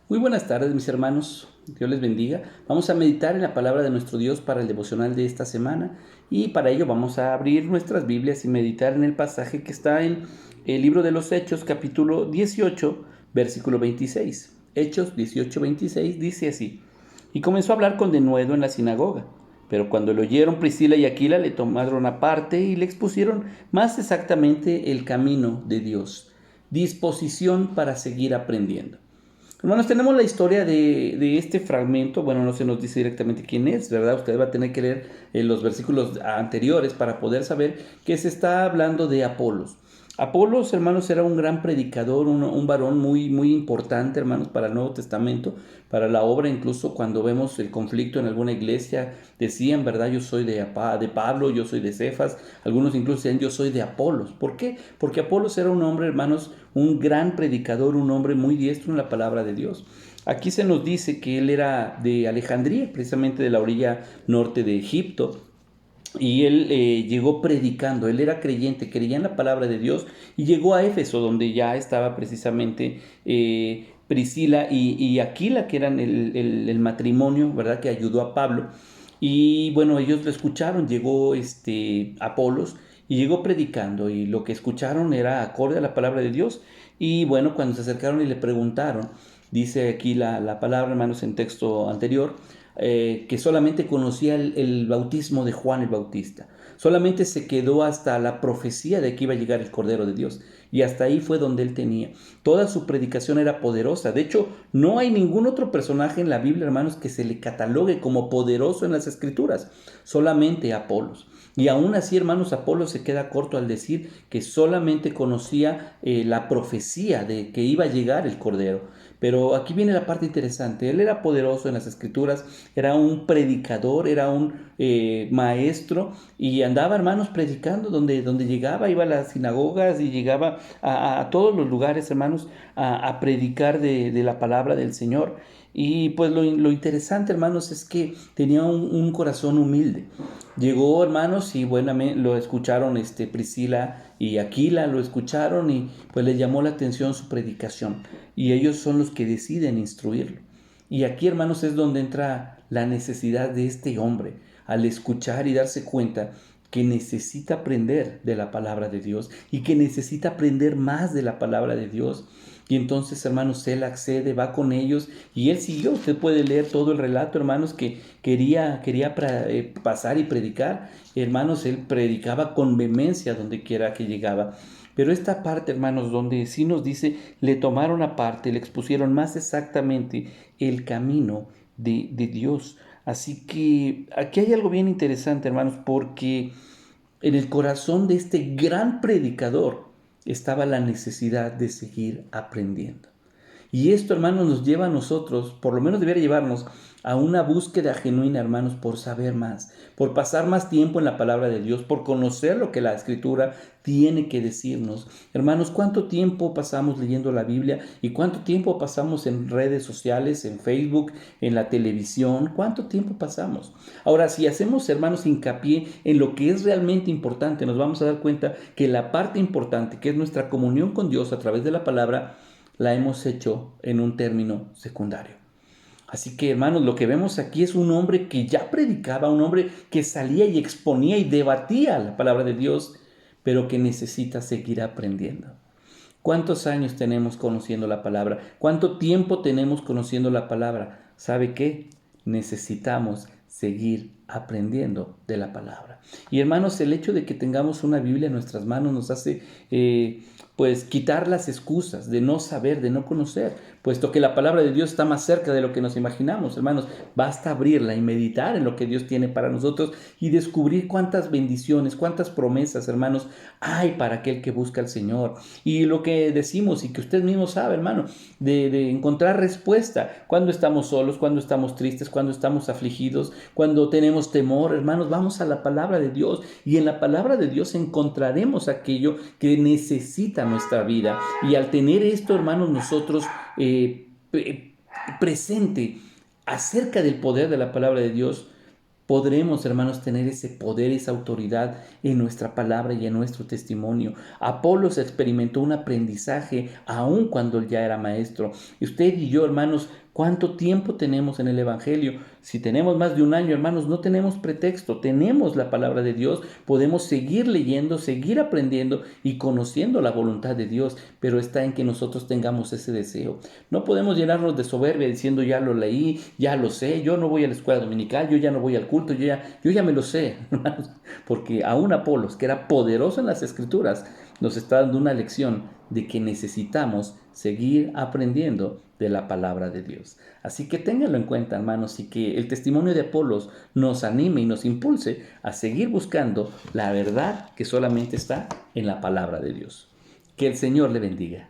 Muy buenas tardes, mis hermanos. Dios les bendiga. Vamos a meditar en la palabra de nuestro Dios para el devocional de esta semana y para ello vamos a abrir nuestras Biblias y meditar en el pasaje que está en el libro de los Hechos, capítulo 18, versículo 26. Hechos 18, 26 dice así: Y comenzó a hablar con denuedo en la sinagoga. Pero cuando lo oyeron, Priscila y Aquila le tomaron aparte y le expusieron más exactamente el camino de Dios, disposición para seguir aprendiendo. Hermanos, tenemos la historia de este fragmento. Bueno, no se nos dice directamente quién es, ¿verdad? Usted va a tener que leer los versículos anteriores para poder saber que se está hablando de Apolos. Apolos, hermanos, era un gran predicador, un varón muy importante, hermanos, para el Nuevo Testamento, para la obra. Incluso cuando vemos el conflicto en alguna iglesia, decían, ¿verdad? Yo soy de Pablo, yo soy de Cefas. Algunos incluso decían, yo soy de Apolos. ¿Por qué? Porque Apolos era un hombre, hermanos, un gran predicador, un hombre muy diestro en la palabra de Dios. Aquí se nos dice que él era de Alejandría, precisamente de la orilla norte de Egipto, y él llegó predicando. Él era creyente, creía en la palabra de Dios, y llegó a Éfeso, donde ya estaba precisamente Priscila y Aquila, que eran el matrimonio, ¿verdad?, que ayudó a Pablo. Y bueno, ellos lo escucharon. Llegó Apolos y llegó predicando, y lo que escucharon era acorde a la palabra de Dios. Y bueno, cuando se acercaron y le preguntaron, dice aquí la palabra, hermanos, en texto anterior, que solamente conocía el bautismo de Juan el Bautista. Solamente se quedó hasta la profecía de que iba a llegar el Cordero de Dios. Y hasta ahí fue donde él tenía. Toda su predicación era poderosa. De hecho, no hay ningún otro personaje en la Biblia, hermanos, que se le catalogue como poderoso en las Escrituras. Solamente Apolos. Y aún así, hermanos, Apolos se queda corto al decir que solamente conocía la profecía de que iba a llegar el Cordero. Pero aquí viene la parte interesante. Él era poderoso en las Escrituras, era un predicador, era un maestro, y andaba, hermanos, predicando donde llegaba. Iba a las sinagogas y llegaba a todos los lugares, hermanos, a predicar de la palabra del Señor. Y pues lo interesante, hermanos, es que tenía un corazón humilde. Llegó, hermanos, y bueno, lo escucharon Priscila y Aquila, lo escucharon, y pues les llamó la atención su predicación. Y ellos son los que deciden instruirlo. Y aquí, hermanos, es donde entra la necesidad de este hombre, al escuchar y darse cuenta que necesita aprender de la palabra de Dios y que necesita aprender más de la palabra de Dios. Y entonces, hermanos, él accede, va con ellos, y él siguió. Usted puede leer todo el relato, hermanos, que quería pasar y predicar. Hermanos, él predicaba con vehemencia donde quiera que llegaba. Pero esta parte, hermanos, donde sí nos dice, le tomaron aparte, le expusieron más exactamente el camino de Dios. Así que aquí hay algo bien interesante, hermanos, porque en el corazón de este gran predicador estaba la necesidad de seguir aprendiendo. Y esto, hermanos, nos lleva a nosotros, por lo menos debería llevarnos a una búsqueda genuina, hermanos, por saber más, por pasar más tiempo en la palabra de Dios, por conocer lo que la Escritura tiene que decirnos. Hermanos, ¿cuánto tiempo pasamos leyendo la Biblia y cuánto tiempo pasamos en redes sociales, en Facebook, en la televisión? ¿Cuánto tiempo pasamos? Ahora, si hacemos, hermanos, hincapié en lo que es realmente importante, nos vamos a dar cuenta que la parte importante, que es nuestra comunión con Dios a través de la palabra, la hemos hecho en un término secundario. Así que, hermanos, lo que vemos aquí es un hombre que ya predicaba, un hombre que salía y exponía y debatía la palabra de Dios, pero que necesita seguir aprendiendo. ¿Cuántos años tenemos conociendo la palabra? ¿Cuánto tiempo tenemos conociendo la palabra? ¿Sabe qué? Necesitamos seguir aprendiendo de la palabra. Y hermanos, el hecho de que tengamos una Biblia en nuestras manos nos hace pues quitar las excusas de no saber, de no conocer, puesto que la palabra de Dios está más cerca de lo que nos imaginamos. Hermanos, basta abrirla y meditar en lo que Dios tiene para nosotros y descubrir cuántas bendiciones, cuántas promesas, hermanos, hay para aquel que busca al Señor. Y lo que decimos y que usted mismo sabe, hermano, de encontrar respuesta cuando estamos solos, cuando estamos tristes, cuando estamos afligidos, cuando tenemos temor. Hermanos, vamos a la palabra de Dios, y en la palabra de Dios encontraremos aquello que necesita nuestra vida. Y al tener esto, hermanos, nosotros presente acerca del poder de la palabra de Dios, podremos, hermanos, tener ese poder, esa autoridad en nuestra palabra y en nuestro testimonio. Apolos experimentó un aprendizaje aun cuando él ya era maestro. Y usted y yo, hermanos, ¿cuánto tiempo tenemos en el Evangelio? Si tenemos más de un año, hermanos, no tenemos pretexto, tenemos la palabra de Dios, podemos seguir leyendo, seguir aprendiendo y conociendo la voluntad de Dios, pero está en que nosotros tengamos ese deseo. No podemos llenarnos de soberbia diciendo ya lo leí, ya lo sé, yo no voy a la escuela dominical, yo ya no voy al culto, yo ya me lo sé, hermanos, porque aún Apolos, que era poderoso en las Escrituras, nos está dando una lección de que necesitamos seguir aprendiendo de la palabra de Dios. Así que ténganlo en cuenta, hermanos, y que el testimonio de Apolos nos anime y nos impulse a seguir buscando la verdad que solamente está en la palabra de Dios. Que el Señor le bendiga.